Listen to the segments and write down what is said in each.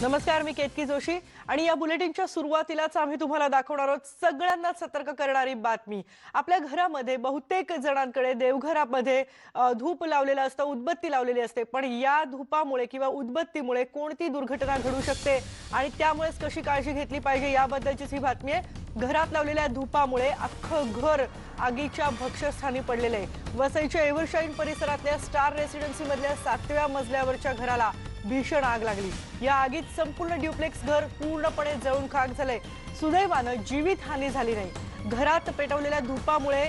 नमस्कार, मी केतकी जोशी आणि या बुलेटिनच्या सुरुवातीलाच आम्ही तुम्हाला दाखवणार आहोत सगळ्यांना सतर्क करणारी बातमी। आपल्या घरामध्ये बहुतेक जणांकडे देवघरामध्ये धूप लावलेलं असतं, उदबत्ती लावलेली असते, पण या धूपामुळे किंवा उदबत्तीमुळे कोणती दुर्घटना घडू शकते आणि त्यामुळेच कशी काळजी घेतली पाहिजे याबद्दलचीच ही बातमी आहे। घरात लावलेल्या धूपामुळे अख्खं घर आगीच्या भक्ष्यस्थानी पडलेले आहे। वसईच्या एव्हरशाईन परिसरातल्या स्टार रेसिडेन्सी मधल्या 7व्या मजल्यावरच्या घराला भीषण आग लागली। या आगीत संपूर्ण ड्युप्लेक्स घर पूर्णपणे जळून खाक झाले। सुदैवानं जीवितहानी झाली नाही। घरात पेटवलेल्या धुपामुळे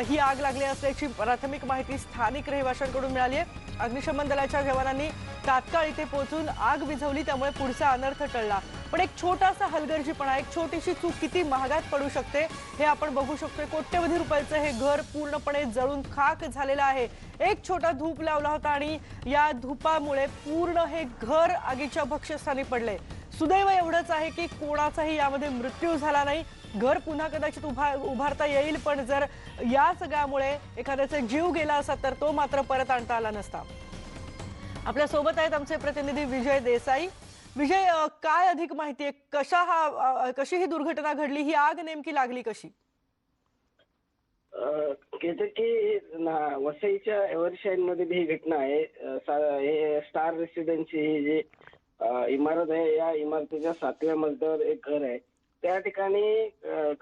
ही आग लागली असल्याची प्राथमिक माहिती स्थानिक रहिवाशांकडून मिळाली आहे। अग्निशमन दलाच्या जवानांनी तात्काळ इथे पोहोचून आग विझवली, त्यामुळे पुढचा अनर्थ टळला। पण एक छोटासा हलगर्जीपणा, एक छोटीशी चूक किती महागात पडू शकते हे आपण बघू शकतो। कोट्यवधी रुपयाचं हे घर पूर्णपणे जळून खाक झालेलं आहे। एक छोटा धूप लावला होता आणि या धुपामुळे पूर्ण हे घर आगीच्या भक्ष्यस्थानी पडले। सुदैव एवढंच आहे की कोणाचाही यामध्ये मृत्यू झाला नाही। घर पुन्हा कदाचित उभारता येईल, पण जर या सगळ्यामुळे एखाद्याचा जीव गेला असता तर तो मात्र परत आणता आला नसता। आपल्या सोबत आहेत आमचे प्रतिनिधी विजय देसाई। विजय, काय अधिक माहिती आहे? कशी ही दुर्घटना घडली? ही आग नेमकी लागली कशी? की वसईच्या एव्हरशाईन मध्ये ही घटना आहे। हे स्टार रेसिडेन्सी ही जी इमारत आहे, या इमारतीच्या 7व्या मजल्यावर एक घर आहे। त्या ठिकाणी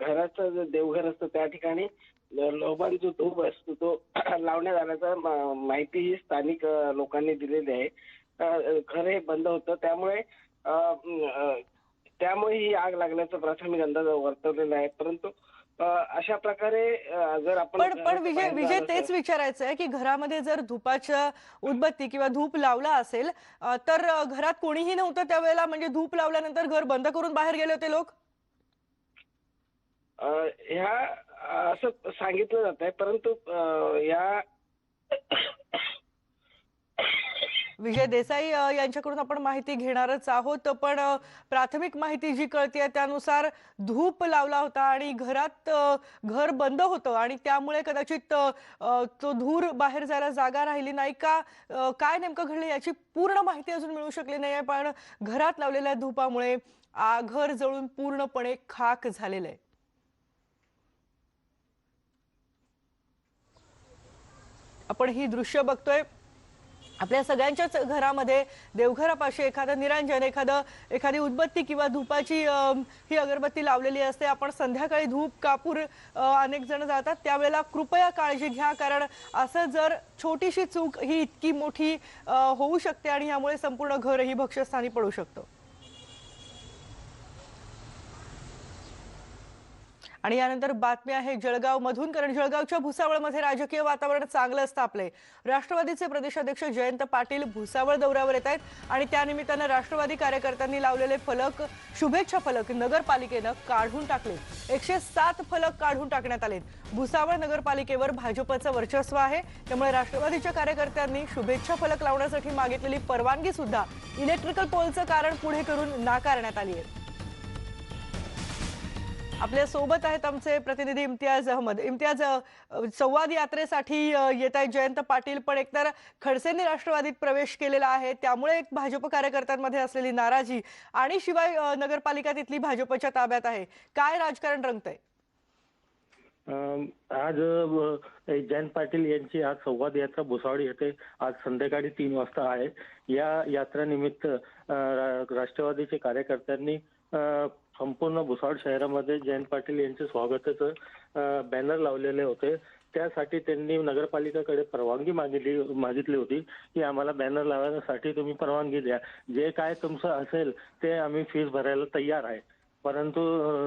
घराचं जे देवघर असतं त्या ठिकाणी लोबांचा धूप असतो तो लावण्यात आल्याचा माहिती ही स्थानिक लोकांनी दिलेली आहे। घर हे बंद होतं, त्यामुळे ही आग लागल्याचा प्राथमिक अंदाज वर्तवलेला आहे। परंतु अशा प्रकारे जर आपण पण पण विजय विजय तेच विचारायचं आहे की घरामध्ये जर धुपाच्या उदबत्ती किंवा धूप लावला असेल तर घरात कोणीही नव्हतं त्यावेळेला, म्हणजे धूप लावल्यानंतर घर बंद करून बाहेर गेले होते लोक? ह्या असं सांगितलं जात आहे, परंतु या विजय देसाई यांच्याकडून आपण माहिती घेणारच आहोत, पण प्राथमिक माहिती जी कळते त्यानुसार धूप लावला होता आणि घरात घर बंद होतं आणि त्यामुळे कदाचित तो धूर बाहेर जायला जागा राहिली नाही का? काय नेमकं घडलं याची पूर्ण माहिती अजून मिळू शकली नाही आहे, पण घरात लावलेल्या धुपामुळे घर जळून पूर्णपणे खाक झालेलं आहे। आपण ही दृश्य बघतोय। आपल्या सगळ्यांच्याच घरामध्ये देवघरापाशी एखादं निरांजन, एखादी उदबत्ती किंवा धूपाची ही अगरबत्ती लावलेली असते। आपण संध्याकाळी धूप कापूर अनेक जण जातात, त्यावेळेला कृपया काळजी घ्या, कारण असं जर छोटीशी चूक ही इतकी मोठी होऊ शकते आणि यामुळे संपूर्ण घरही भक्ष्यस्थानी पडू शकतं। आणि यानंतर बातमी आहे जळगाव मधून, कारण जळगावच्या भुसावळमध्ये राजकीय वातावरण चांगलंच तापलंय। राष्ट्रवादीचे प्रदेशाध्यक्ष जयंत पाटील भुसावळ दौऱ्यावर येत आहेत आणि त्यानिमित्तानं राष्ट्रवादी कार्यकर्त्यांनी लावलेले फलक, शुभेच्छा फलक नगरपालिकेनं काढून टाकले। 107 फलक काढून टाकण्यात आले। भुसावळ नगरपालिकेवर भाजपचं वर्चस्व आहे, त्यामुळे राष्ट्रवादीच्या कार्यकर्त्यांनी शुभेच्छा फलक लावण्यासाठी मागितलेली परवानगी सुद्धा इलेक्ट्रिकल पोलचं कारण पुढे करून नाकारण्यात आली आहे। आपल्या सोबत आहेत आमचे प्रतिनिधी इम्तियाज अहमद। इम्तियाज, संवाद यात्रेसाठी येत आहेत जयंत पाटील, पण एकतर खडसेंनी राष्ट्रवादीत प्रवेश केलेला आहे, त्यामुळे एक भाजप कार्यकर्त्यांमध्ये असलेली नाराजी आणि शिवाय नगरपालिका तिथली भाजपच्या ताब्यात आहे। काय राजकारण रंगतंय? आज जयंत पाटील यांची आज संवाद यात्रा भुसावळ येथे आज संध्याकाळी 3 वाजता आहे। या यात्रेनिमित्त राष्ट्रवादीचे कार्यकर्त्यांनी संपूर्ण भुसावळ शहरामध्ये जयंत पाटील यांचे स्वागताचं बॅनर लावलेले होते। त्यासाठी त्यांनी नगरपालिकेकडे परवानगी मागितली होती की आम्हाला बॅनर लावण्यासाठी तुम्ही परवानगी द्या, जे काय तुमचं असेल ते आम्ही फीस भरायला तयार आहे। परंतु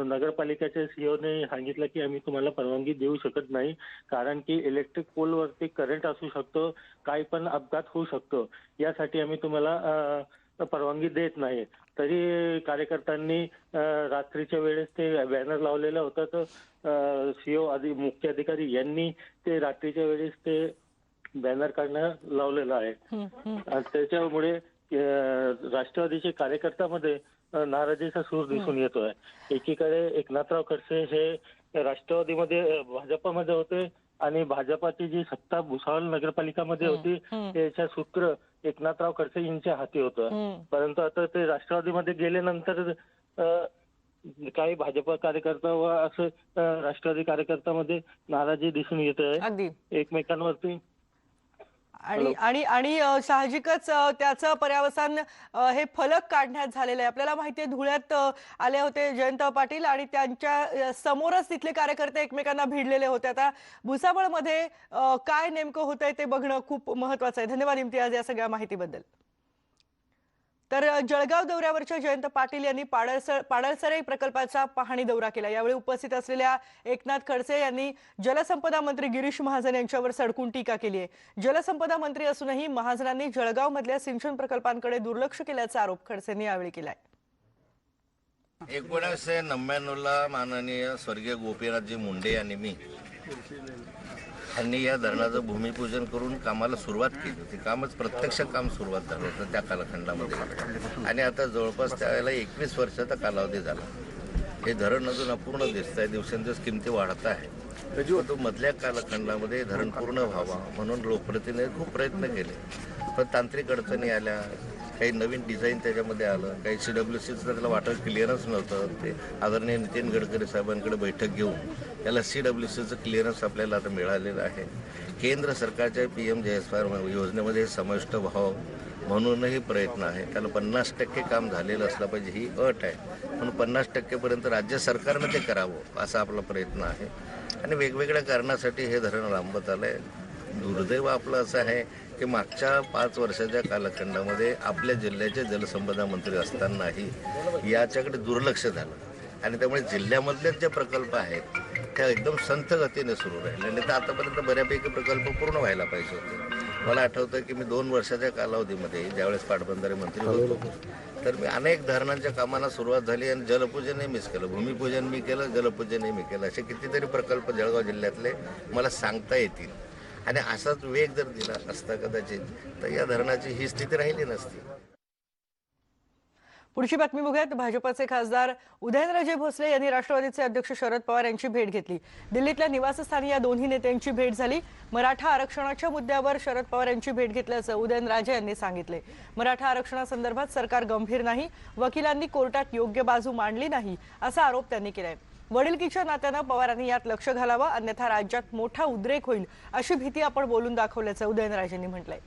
नगरपालिकेच्या सीईओने सांगितलं की आम्ही तुम्हाला परवानगी देऊ शकत नाही, कारण की इलेक्ट्रिक पोलवरती करंट असू शकतो, काही पण अपघात होऊ शकतो, यासाठी आम्ही तुम्हाला परवानगी देत नाही। तरी कार्यकर्त्यांनी रात्रीच्या वेळेस ते बॅनर लावलेलं होतं, तर सीईओ मुख्य अधिकारी यांनी ते रात्रीच्या वेळेस ते बॅनर काढणं लावलेलं आहे। त्याच्यामुळे राष्ट्रवादीच्या कार्यकर्त्यामध्ये नाराजीचा सूर दिसून येतोय। एकीकडे एकनाथराव खडसे हे राष्ट्रवादीमध्ये भाजपमध्ये होते, आणि भाजपाची जी सत्ता भुसावळ नगरपालिकामध्ये होती त्याच्या सूत्र एकनाथराव खडसे यांच्या हाती होतं. परंतु आता ते राष्ट्रवादीमध्ये गेल्यानंतर काही भाजप कार्यकर्ता व असं राष्ट्रवादी कार्यकर्त्यामध्ये नाराजी दिसून येत आहे अगदी एकमेकांवरती. आणि आणि आणि साहजिकच त्याचं पर्यावसान हे फलक काढण्यात झालेलं आहे. आपल्याला माहिती आहे धुळ्यात आले होते जयंत पाटील आणि त्यांच्या समोरच तिथले कार्यकर्ते एकमेकांना भिडलेले होते. आता भुसावळमध्ये काय नेमकं होतंय ते बघणं खूप महत्वाचं आहे. धन्यवाद इम्तियाज या सगळ्या माहितीबद्दल. तर जळगाव दौऱ्यावरच्या जयंत पाटील यांनी पाडळसरे प्रकल्पाचा पाहणी दौरा केला. यावेळी उपस्थित असलेल्या एकनाथ खडसे यांनी जलसंपदा मंत्री गिरीश महाजन यांच्यावर सडकून टीका केली आहे. जलसंपदा मंत्री असूनही महाजनांनी जळगाव मधल्या सिंचन प्रकल्पांकडे दुर्लक्ष केल्याचा आरोप खडसेंनी यावेळी केलाय. 1999ला माननीय स्वर्गीय गोपीनाथजी मुंडे यांनी या धरणाचं भूमिपूजन करून कामाला सुरुवात केली होती. कामच प्रत्यक्ष काम सुरुवात झालं होतं त्या कालखंडामध्ये आणि आता जवळपास त्यावेळेला 21 वर्षाचा कालावधी झाला. हे धरण अजून अपूर्ण दिसत आहे. दिवसेंदिवस किमती वाढत आहे. तो मधल्या कालखंडामध्ये धरण पूर्ण व्हावा म्हणून लोकप्रतिनिधी खूप प्रयत्न केले, पण तांत्रिक अडचणी आल्या. काही नवीन डिझाईन त्याच्यामध्ये आलं. काही CWCचं त्याला वॉटर क्लिअरन्स नव्हतं. ते आदरणीय नितीन गडकरी साहेबांकडे बैठक घेऊन त्याला CWCचं क्लिअरन्स आपल्याला आता मिळालेलं आहे. केंद्र सरकारच्या PM-JSY योजनेमध्ये समाविष्ट व्हावं म्हणूनही प्रयत्न आहे. त्याला 50% काम झालेलं असलं पाहिजे ही अट आहे. म्हणून 50% पर्यंत राज्य सरकारनं ते करावं असा आपला प्रयत्न आहे. आणि वेगवेगळ्या कारणासाठी हे धरण लांबत आलंय. दुर्दैव आपलं असं आहे की मागच्या 5 वर्षाच्या कालखंडामध्ये आपल्या जिल्ह्याचे जलसंपदा मंत्री असतानाही याच्याकडे दुर्लक्ष झालं आणि त्यामुळे जिल्ह्यामधले जे प्रकल्प आहेत ते एकदम संथ गतीने सुरू राहिले. नाही तर आतापर्यंत बऱ्यापैकी प्रकल्प पूर्ण व्हायला पाहिजे होते. मला आठवतं की मी 2 वर्षाच्या कालावधीमध्ये ज्यावेळेस पाटबंधारे मंत्री होतो तर मी अनेक धरणांच्या कामांना सुरुवात झाली आणि जलपूजनही मीच केलं, भूमिपूजन मी केलं, जलपूजनही मी केलं. असे कितीतरी प्रकल्प जळगाव जिल्ह्यातले मला सांगता येतील. आणि असाच वेग जर दिला असता कदाचित तर या धरणाची ही स्थिती राहिली नसती. पुढची बातमी बघूयात. भाजपचे खासदार उदयनराजे भोसले यांनी राष्ट्रवादीचे अध्यक्ष शरद पवार यांची भेट घेतली. दिल्लीतल्या निवासस्थानी या दोन्ही नेत्यांची भेट झाली. मराठा आरक्षणाच्या मुद्द्यावर शरद पवार यांची भेट घेतल्याचं उदयनराजे यांनी सांगितले. मराठा आरक्षणासंदर्भात सरकार गंभीर नाही, वकिलांनी कोर्टात योग्य बाजू मांडली नाही असा आरोप त्यांनी केलाय. वडिलकीच्या नात्यानं पवारांनी यात लक्ष घालावं, अन्यथा राज्यात मोठा उद्रेक होईल अशी भीती आपण बोलून दाखवल्याचं उदयनराजेंनी म्हटलंय.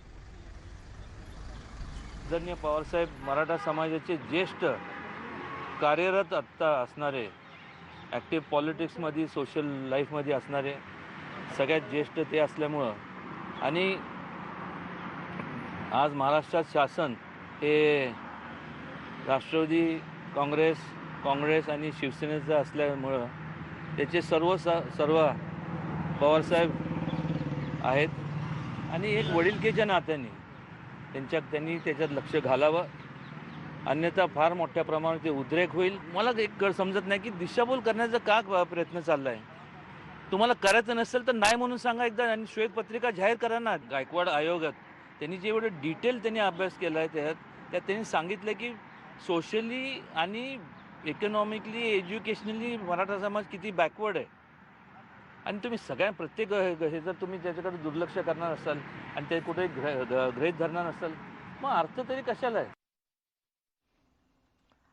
आदरणीय पवारसाहेब मराठा समाजाचे ज्येष्ठ कार्यरत आत्ता असणारे, ॲक्टिव्ह पॉलिटिक्समध्ये सोशल लाईफमध्ये असणारे सगळ्यात ज्येष्ठ ते असल्यामुळं आणि आज महाराष्ट्रात शासन हे राष्ट्रवादी काँग्रेस आणि शिवसेनेचं असल्यामुळं त्याचे सर्व पवारसाहेब आहेत आणि एक वडीलकीच्या नात्याने त्यांनी त्याच्यात लक्ष घालावं, अन्यथा फार मोठ्या प्रमाणात ते उद्रेक होईल. मला एक समजत नाही की दिशाभूल करण्याचा का प्रयत्न चालला आहे. तुम्हाला करायचं नसेल तर नाही म्हणून सांगा एकदा आणि श्वेतपत्रिका जाहीर करा ना. गायकवाड आयोगात त्यांनी जेवढं डिटेल त्यांनी अभ्यास केला आहे त्यात त्यांनी सांगितलं की सोशली आणि इकॉनॉमिकली एज्युकेशनली मराठा समाज किती बॅकवर्ड आहे आणि तुम्ही प्रत्येक हे जर तुम्ही त्याच्याकडे दुर्लक्ष करणार असाल आणि ते कुठे गृहीत धरणार नसाल मग अर्थ तरी कशाला आहे.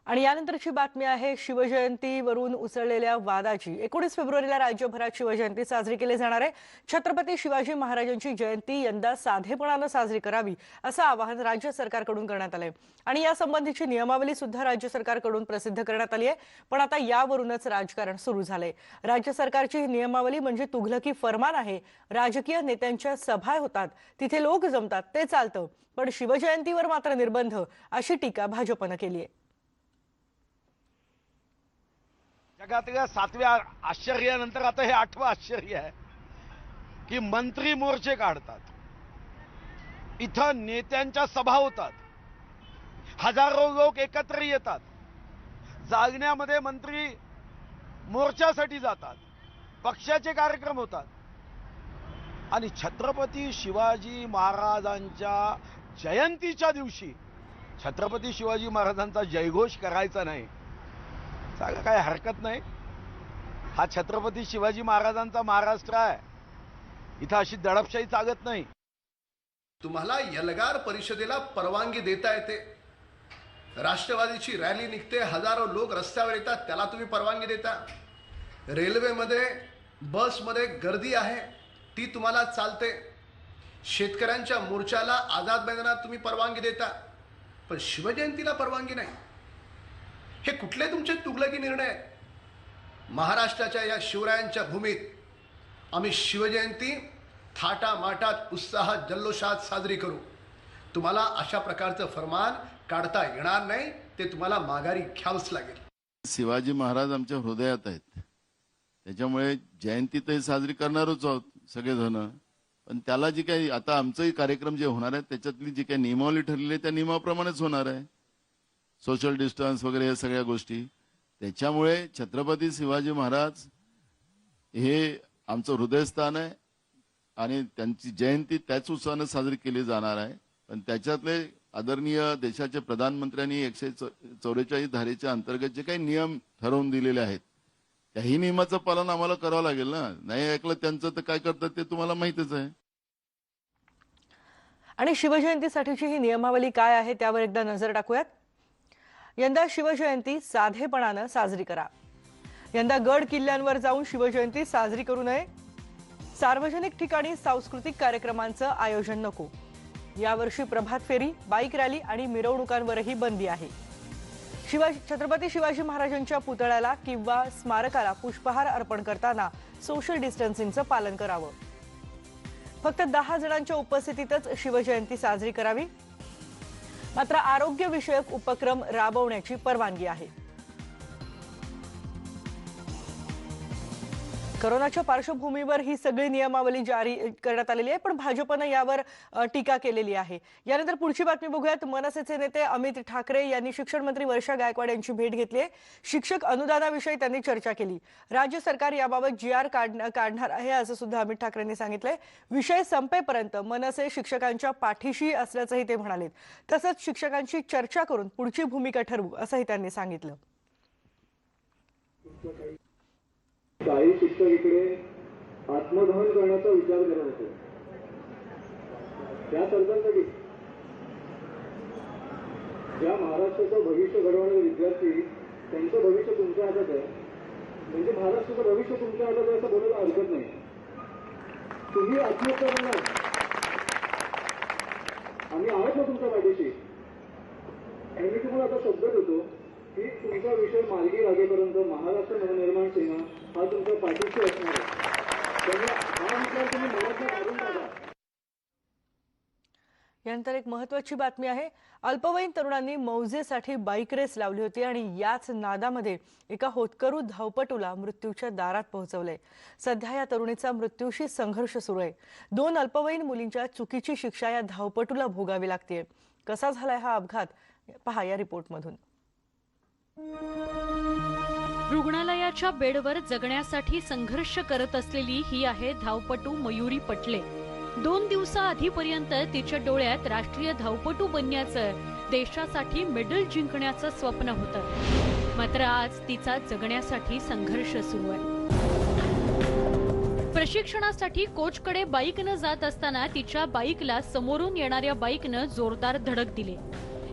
आणि यानंतरची बातमी आहे शिवजयंतीवरून उसळलेल्या वादाची. 19 फेब्रुवारीला राज्यभरात शिवजयंती साजरी केली जाणार आहे. छत्रपती शिवाजी महाराजांची जयंती यंदा साधेपणानं साजरी करावी असं आवाहन राज्य सरकारकडून करण्यात आलंय आणि यासंबंधीची नियमावली सुद्धा राज्य सरकारकडून प्रसिद्ध करण्यात आली आहे. पण आता यावरूनच राजकारण सुरू झालंय. राज्य सरकारची नियमावली म्हणजे तुघलकी फरमान आहे. राजकीय नेत्यांच्या सभा होतात, तिथे लोक जमतात, ते चालतं, पण शिवजयंतीवर मात्र निर्बंध अशी टीका भाजपनं केली आहे. जगातल्या 7व्या आश्चर्यानंतर आता हे 8वं आश्चर्य आहे की मंत्री मोर्चे काढतात, इथं नेत्यांच्या सभा होतात, हजारो लोक एकत्र येतात, जालन्यामध्ये मंत्री मोर्चासाठी जातात, पक्षाचे कार्यक्रम होतात आणि छत्रपती शिवाजी महाराजांच्या जयंतीच्या दिवशी छत्रपती शिवाजी महाराजांचा जयघोष करायचा नाही, काय हरकत नाही. हा छत्रपती शिवाजी महाराजांचा महाराष्ट्र आहे. इथं अशी दडपशाही चालत नाही. तुम्हाला एल्गार परिषदेला परवानगी देता येते. राष्ट्रवादीची रॅली निघते, हजारो लोक रस्त्यावर येतात, त्याला तुम्ही परवानगी देता. रेल्वेमध्ये बसमध्ये गर्दी आहे, ती तुम्हाला चालते. शेतकऱ्यांच्या मोर्चाला आझाद मैदानात तुम्ही परवानगी देता, पण शिवजयंतीला परवानगी नाही. हे कुठले तुमचे तुगलकी निर्णय आहेत? महाराष्ट्राच्या या शिवरायांच्या भूमीत आम्ही शिवजयंती थाटामाटात उत्साहात जल्लोषात साजरी करू. तुम्हाला अशा प्रकारचं फरमान काढता येणार नाही, ते तुम्हाला माघारी घ्यावंच लागेल. शिवाजी महाराज आमच्या हृदयात आहेत, त्याच्यामुळे जयंती तर साजरी करणारच आहोत सगळेजण. पण त्याला जी काही आता आमचाही कार्यक्रम जे होणार आहे त्याच्यातली जी काही नियमावली ठरलेली आहे त्या नियमाप्रमाणेच होणार आहे. सोशल डिस्टन्स वगैरे या सगळ्या गोष्टी. त्याच्यामुळे छत्रपती शिवाजी महाराज हे आमचं हृदयस्थान आहे आणि त्यांची जयंती त्याच उत्साहाने साजरी केली जाणार आहे. पण त्याच्यातले आदरणीय देशाचे प्रधानमंत्र्यांनी 144 धारेच्या अंतर्गत जे काही नियम ठरवून दिलेले आहेत त्याही नियमाचं पालन आम्हाला करावं लागेल ना. नाही ऐकलं त्यांचं तर काय करतात ते तुम्हाला माहितीच आहे. आणि शिवजयंतीसाठीची ही नियमावली काय आहे त्यावर एकदा नजर टाकूयात. यंदा शिवजयंती साधेपणानं साजरी करा. यंदा गड किल्ल्यांवर जाऊन शिवजयंती साजरी करू नये. सार्वजनिक ठिकाणी सांस्कृतिक कार्यक्रमांचं आयोजन नको. यावर्षी प्रभात फेरी, बाईक रॅली आणि मिरवणुकांवरही बंदी आहे. छत्रपती शिवाजी महाराजांच्या पुतळ्याला किंवा स्मारकाला पुष्पहार अर्पण करताना सोशल डिस्टन्सिंगचं पालन करावं. फक्त 10 जणांच्या उपस्थितीतच शिवजयंती साजरी करावी. मात्र आरोग्यविषयक उपक्रम राबवण्याची परवानगी आहे. कोरोनाच्या पार्श्वभूमीवर ही सगळी नियमावली जारी करण्यात आलेली आहे, पण भाजपनं यावर टीका केलेली आहे. यानंतर पुढची बातमी बघूयात. मनसेचे नेते अमित ठाकरे यांनी शिक्षण मंत्री वर्षा गायकवाड यांची भेट घेतली आहे. शिक्षक अनुदानाविषयी त्यांनी चर्चा केली. राज्य सरकार याबाबत GR काढणार आहे असं सुद्धा अमित ठाकरेंनी सांगितलंय. विषय संपेपर्यंत मनसे शिक्षकांच्या पाठीशी असल्याचंही ते म्हणाले. तसंच शिक्षकांशी चर्चा करून पुढची भूमिका ठरवू असंही त्यांनी सांगितलं. काही शिक्षक इकडे आत्मदहन करण्याचा विचार करत होते. त्या सरकारसाठी ज्या महाराष्ट्राचं भविष्य घडवणारे विद्यार्थी, त्यांचं भविष्य तुमच्या हातात आहे, म्हणजे महाराष्ट्राचं भविष्य तुमच्या हातात आहे असं बोलायला हरकत नाही. तुम्ही आत्महत्या करणार, आम्ही आहोत ना तुमच्या पाठीशी. आणि मी तुम्हाला आता शब्द देतो की तुमचा विषय मार्गी लागेपर्यंत महाराष्ट्र नवनिर्माण सेना हा तुमच्या पाठीशी असणार आहे. त्यामुळे हा विचार तुम्ही मनातून काढून टाका. यानंतर एक महत्त्वाची बातमी आहे. अल्पवयीन तरुणांनी मौजेसाठी बाईक रेस लावली होती आणि याच नादामध्ये एका होतकरू धावपटूला मृत्यूच्या दारात पोहोचवले. सध्या या तरुणीचा मृत्यूशी संघर्ष सुरू आहे. 2 अल्पवयीन मुलींच्या चुकीची शिक्षा या धावपटूला भोगावी लागते. कसा झालाय हा अपघात पहा या रिपोर्टमधून. रुग्णालयाच्या बेडवर जगण्यासाठी संघर्ष करत असलेली ही आहे धावपटू मयुरी पटले. 2 दिवसाआधीपर्यंत तिच्या डोळ्यात राष्ट्रीय धावपटू बनण्याचं, देशासाठी मेडल जिंकण्याचं स्वप्न होतं. मात्र आज तिचा जगण्यासाठी संघर्ष सुरू आहे. प्रशिक्षणासाठी कोचकडे बाईकनं जात असताना तिच्या बाईकला समोरून येणाऱ्या बाईकनं जोरदार धडक दिली.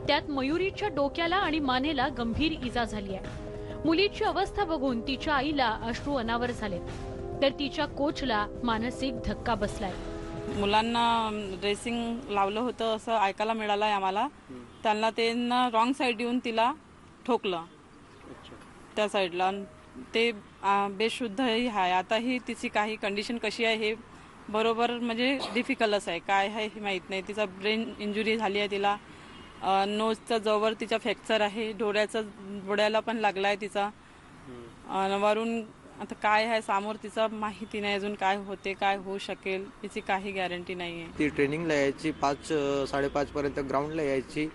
त्यात मयुरीच्या डोक्याला आणि मानेला गंभीर इजा झाली आहे. मुलीची अवस्था बघून तिच्या आईला अश्रू अनावर झाले, तर तिच्या कोचला मानसिक धक्का बसलाय. मुलांना रेसिंग लावलं होतं असं ऐकायला मिळालंय आम्हाला. त्यांना रॉंग साईड येऊन तिला ठोकलं त्या साईडला. ते बेशुद्धही आहे. आता ही तिची काही कंडिशन कशी आहे हे बरोबर म्हणजे डिफिकल्टच आहे. काय आहे हे माहीत नाही. तिचा ब्रेन इंजुरी झाली आहे. तिला नोजचा जवळ तिचा फ्रॅक्चर आहे. डोळ्याला पण लागलाय तिचा. वरून आता काय आहे समोर तिचा माहिती नाही अजून. काय होते, काय होऊ शकेल तिची काही गॅरंटी नाही आहे. ती ट्रेनिंगला यायची 5-5:30 पर्यंत ग्राउंडला यायची.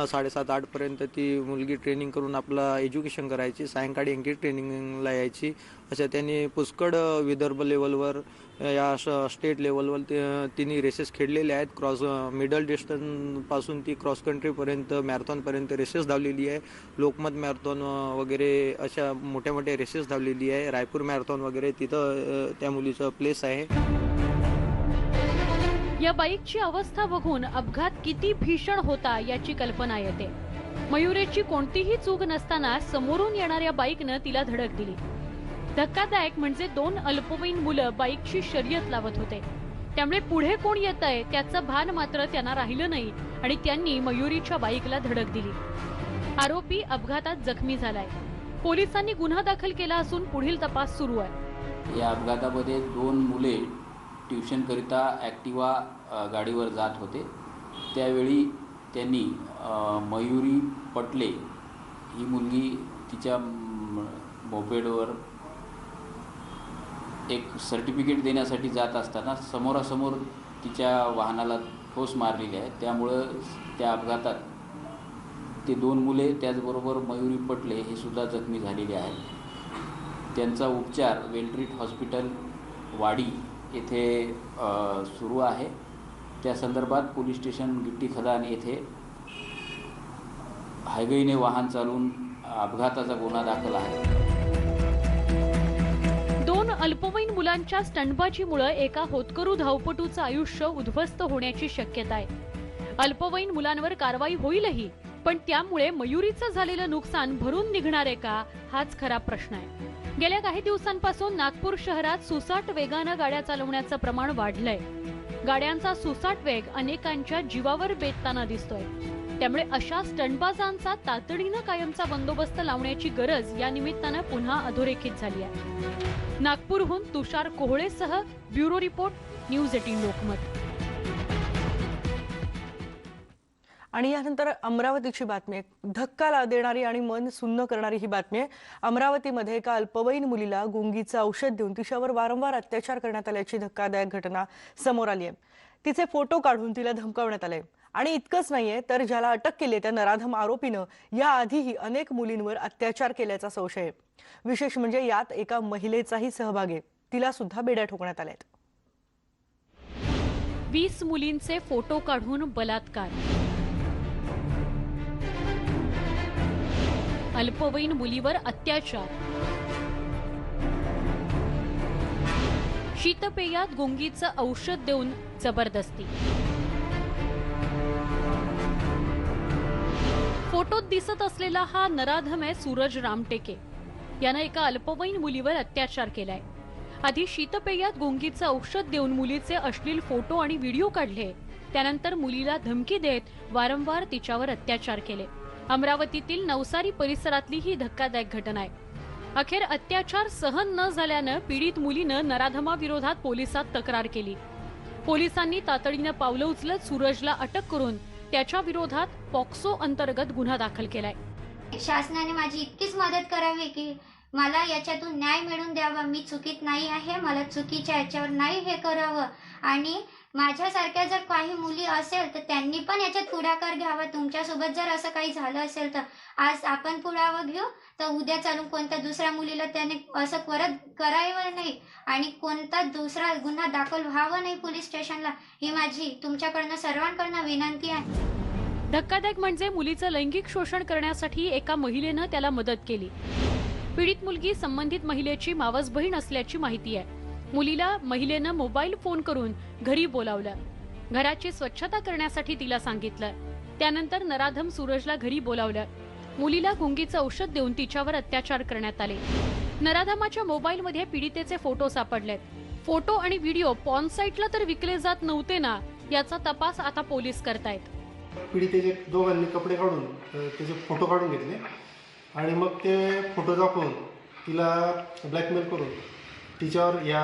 7:30-8 पर्यंत ती मुलगी ट्रेनिंग करून आपलं एज्युकेशन करायची. सायंकाळी आणखी ट्रेनिंगला यायची. अशा त्यांनी पुष्कळ विदर्भ लेवलवर या स्टेट लेवलवर तिने रेसेस खेळलेल्या आहेत. मिडल डिस्टन्स पासून ती क्रॉस कंट्रीपर्यंत मॅरेथॉनपर्यंत रेसेस धावलेली आहे. लोकमत मॅरेथॉन वगैरे अशा मोठ्या मोठ्या रेसेस धावलेली आहे. रायपूर मॅरेथॉन वगैरे तिथं त्या मुलीचं प्लेस आहे. या बाईकची अवस्था बघून अपघात किती भीषण होता याची कल्पना येते. मयुरेची कोणतीही चूक नसताना समोरून येणाऱ्या बाईकनं तिला धडक दिली. धक्कादायक म्हणजे 2 अल्पवयीन मुलं बाईकची शर्यत लावत होते. त्यामुळे पुढे कोण येतंय त्याचं भान मात्र त्यांना राहिलं नाही आणि त्यांनी मयुरीच्या बाईकला धडक दिली. आरोपी अपघातात जखमी झालाय. पोलिसांनी गुन्हा दाखल केला असून पुढील तपास सुरू आहे. या अपघातामध्ये 2 मुले ट्युशन करिता ॲक्टिवा गाडीवर जात होते. त्यावेळी त्यांनी मयुरी पटले ही मुलगी तिच्या मोपेडवर एक सर्टिफिकेट देण्यासाठी जात असताना समोरासमोर तिच्या वाहनाला ठोस मारलेली आहे. त्यामुळं त्या अपघातात ते 2 मुले त्याचबरोबर मयुरी पटले हे सुद्धा जखमी झालेले आहेत. त्यांचा उपचार वेलट्रीट हॉस्पिटल वाडी येथे सुरू आहे. त्या संदर्भात पोलीस स्टेशन गिट्टी खदान येथे हायगईने वाहन चालवून अपघाताचा गुन्हा दाखल आहे. 2 अल्पवयीन मुलांच्या स्टंटबाजीमुळे एका होतकरू धावपटूचं आयुष्य उद्ध्वस्त होण्याची शक्यता आहे. अल्पवयीन मुलांवर कारवाई होईलही, पण त्यामुळे मयुरीचं झालेलं नुकसान भरून निघणार आहे का हाच खरा प्रश्न आहे. गेल्या काही दिवसांपासून नागपूर शहरात सुसाट वेगानं गाड्या चालवण्याचं प्रमाण वाढलंय. गाड्यांचा सुसाट वेग अनेकांच्या जीवावर बेतताना दिसतोय. त्यामुळे अशा स्टंटबाजांचा तातडीनं कायमचा बंदोबस्त लावण्याची गरज या निमित्तानं पुन्हा अधोरेखित झाली आहे. नागपूरहून तुषार कोहळेसह ब्युरो रिपोर्ट, न्यूज 18 लोकमत. आणि यानंतर अमरावतीची बातमी आहे. धक्का देणारी आणि मन सुन्न करणारी ही बातमी आहे. अमरावतीमध्ये एका अल्पवयीन मुलीला गुंगीचं औषध देऊन तिच्यावर वारंवार अत्याचार करण्यात आल्याची धक्कादायक घटना समोर आली आहे. तिचे फोटो काढून तिला धमकावण्यात आले. आणि इतकंच नाहीये तर ज्याला अटक केली त्या नराधम आरोपीनं याआधीही अनेक मुलींवर अत्याचार केल्याचा संशय आहे. विशेष म्हणजे यात एका महिलेचाही सहभाग आहे. तिला सुद्धा बेड्या ठोकण्यात आल्यात. 20 मुलींचे फोटो काढून बलात्कार, अल्पवयीन मुलीवर अत्याचार, शीतपेयात गुंगीचं औषध देऊन जबरदस्ती. फोटोत दिसत असलेला हा नराधम आहे सूरज रामटेके. यानं एका अल्पवयीन मुलीवर अत्याचार केलाय. आधी शीतपेयात गुंगीचं औषध देऊन मुलीचे अश्लील फोटो आणि व्हिडिओ काढले. त्यानंतर मुलीला धमकी देत वारंवार तिच्यावर अत्याचार केले. अमरावतीतील नवसारी परिसरातली ही धक्कादायक घटना आहे. अखेर अत्याचार सहन न झाल्यानं पीडित मुलीनं नराधमाविरोधात पोलिसात तक्रार केली. पोलिसांनी तातडीनं पावलं उचलत सूरजला अटक करून त्याच्या विरोधात पॉक्सो अंतर्गत गुन्हा दाखल केलाय. शासनाने माझी इतकीच मदत करावी की मला याच्यातून न्याय मिळवून द्यावा. मी चुकीत नाही आहे, मला चुकीच्या याच्यावर नाही हे करावं. आणि माझ्यासारख्या जर काही मुली असेल तर त्यांनी पण याच्यात पुढाकार घ्यावा. तुमच्यासोबत जर असं काही झालं असेल तर आज आपण पुढावा घेऊ तर उद्या चालून कोणत्या दुसऱ्या मुलीला त्याने असं परत करावं नाही आणि कोणता दुसरा गुन्हा दाखल व्हावा नाही पोलीस स्टेशनला. ही माझी तुमच्याकडनं सर्वांकडनं विनंती आहे. धक्कादायक म्हणजे मुलीचं लैंगिक शोषण करण्यासाठी एका महिलेनं त्याला मदत केली. पीडित मुलगी संबंधित महिलेची मावस बहीण असल्याची माहिती आहे. मुलीला महिलेनं मोबाईल फोन करून घरी बोलावलं. घराची स्वच्छता करण्यासाठी तिला सांगितलं. त्यानंतर नराधम सूरजला घरी बोलावलं. मुलीला गुंगीचं औषध देऊन तिच्यावर अत्याचार करण्यात आले. नराधमाच्या मोबाईलमध्ये पीडितेचे फोटो सापडलेत. फोटो आणि व्हिडिओ पॉर्न साईटला तर विकले जात नव्हते ना, याचा तपास आता पोलीस करतायत. पीडितेचे दोघांनी कपडे काढून त्याचे फोटो काढून घेतले आणि मग ते फोटो दाखवून तिला ब्लॅकमेल करून तिच्यावर या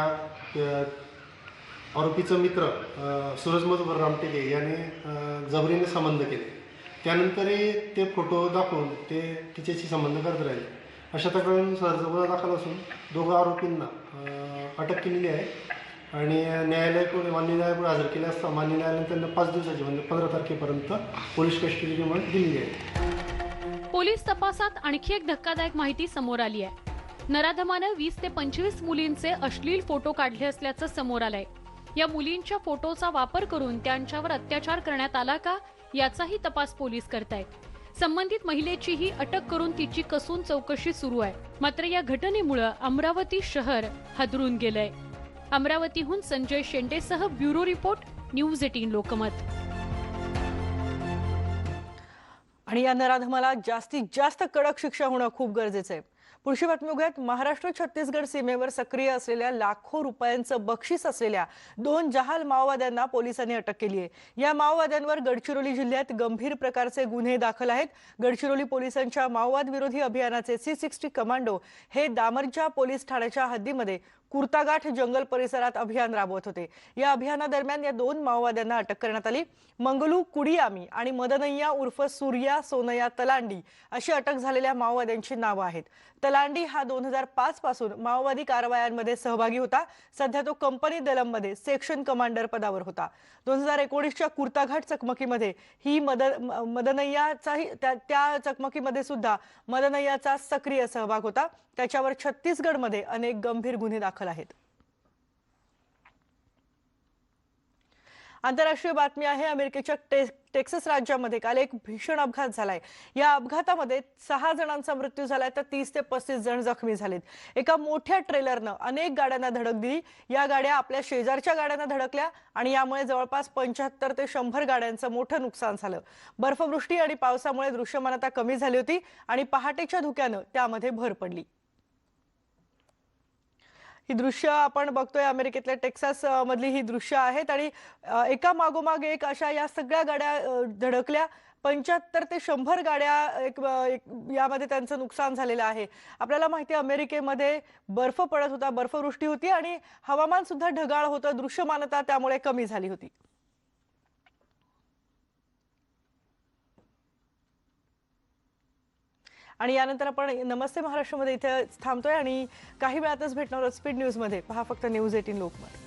आरोपीचा मित्र सूरज मधुकर रामटेके याने जबरीने संबंध केले. त्यानंतरही ते फोटो दाखवून ते तिच्याशी संबंध करत राहिले. अशा तक्रारीनुसार गुन्हा दाखल असून दोघा आरोपींना अटक केलेली आहे आणि न्यायालयापुढे मान्य न्यायालयापुढे हजर केले असता मान्य न्यायालयाने त्यांना 5 दिवसाची म्हणजे 15 तारखेपर्यंत पोलीस कस्टडी रिमांड दिलेली आहे. पोलीस तपासात आणखी एक धक्कादायक माहिती समोर आली आहे. नराधमानं 20 ते 25 मुलींचे अश्लील फोटो काढले असल्याचं समोर आलंय. या मुलींच्या फोटोचा वापर करून त्यांच्यावर अत्याचार करण्यात आला का याचाही तपास पोलीस करतायत. संबंधित महिलेचीही अटक करून तिची कसून चौकशी सुरू आहे. मात्र या घटनेमुळे अमरावती शहर हादरून गेलंय. अमरावतीहून संजय शेंडेसह ब्युरो रिपोर्ट, न्यूज 18 लोकमत. आणि या नराधमाला जास्तीत जास्त कडक शिक्षा होणं खूप गरजेचं आहे. पुढची बातमी बघूयात. महाराष्ट्र छत्तीसगड सीमेवर सक्रिय असलेल्या लाखो रुपयांचं बक्षीस असलेल्या 2 जहाल माओवाद्यांना पोलिसांनी अटक केली आहे. या माओवाद्यांवर गडचिरोली जिल्ह्यात गंभीर प्रकारचे गुन्हे दाखल आहेत. गडचिरोली पोलिसांच्या माओवाद विरोधी अभियानाचे C60 कमांडो हे दामरजा पोलीस ठाण्याच्या हद्दीमध्ये कुर्तागाठ जंगल परिसरात अभियान राबवत होते. या अभियानादरम्यान या 2 माओवाद्यांना अटक करण्यात आली. मंगलू कुडियामी आणि मदनय्या उर्फ सूर्या सोनया तलांडी अशी अटक झालेल्या माओवाद्यांची नावं आहेत. तलांडी हा 2005 पासून माओवादी कारवायांमध्ये सहभागी होता. सध्या तो कंपनी दलममध्ये सेक्शन कमांडर पदावर होता. 2019च्या कुर्ताघाट चकमकीमध्ये ही मदनय्याचाही त्या चकमकीमध्ये सुद्धा मदनय्याचा सक्रिय सहभाग होता. त्याच्यावर छत्तीसगडमध्ये अनेक गंभीर गुन्हे दाखल आहेत. आंतरराष्ट्रीय बातमी आहे. अमेरिकेच्या टेक्सास राज्यामध्ये काल एक भीषण अपघात झालाय. या अपघातामध्ये 6 जणांचा मृत्यू झालाय तर 30 ते 35 जण जखमी झालेत. एका मोठ्या ट्रेलरनं अनेक गाड्यांना धडक दिली. या गाड्या आपल्या शेजारच्या गाड्यांना धडकल्या आणि यामुळे जवळपास 75 ते 100 गाड्यांचं मोठं नुकसान झालं. बर्फवृष्टी आणि पावसामुळे दृश्यमानता कमी झाली होती आणि पहाटेच्या धुक्यानं त्यामध्ये भर पडली. ही दृश्य आपण बघतोय. अमेरिकेतल्या टेक्सास मधली ही दृश्य आहेत आणि एका मागोमाग एक अशा या सगळ्या गाड्या धडकल्या. 75 ते 100 गाड्या यामध्ये त्यांचं नुकसान झालेलं आहे. आपल्याला माहिती आहे अमेरिकेमध्ये बर्फ पडत होता, बर्फवृष्टी होती आणि हवामान सुद्धा ढगाळ होतं. दृश्यमानता त्यामुळे कमी झाली होती. आणि यानंतर आपण नमस्ते महाराष्ट्रामध्ये इथे थांबतोय आणि काही वेळातच भेटणार आहोत स्पीड न्यूज मध्ये. पहा फक्त न्यूज 18 लोकमत.